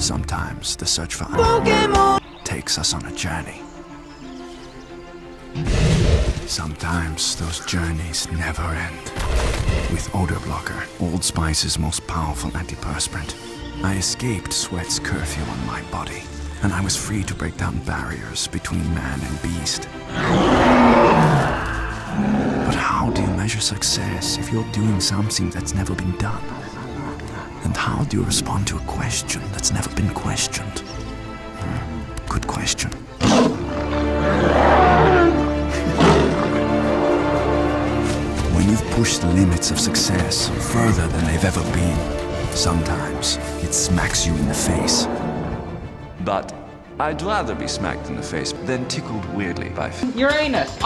Sometimes the search for takes us on a journey. Sometimes those journeys never end. With Odor Blocker, Old Spice's most powerful antiperspirant, I escaped Sweat's curfew on my body, and I was free to break down barriers between man and beast. But how do you measure success if you're doing something that's never been done? And how do you respond to a question that's never been questioned? Good question. When you've pushed the limits of success further than they've ever been, sometimes it smacks you in the face. But I'd rather be smacked in the face than tickled weirdly by Uranus.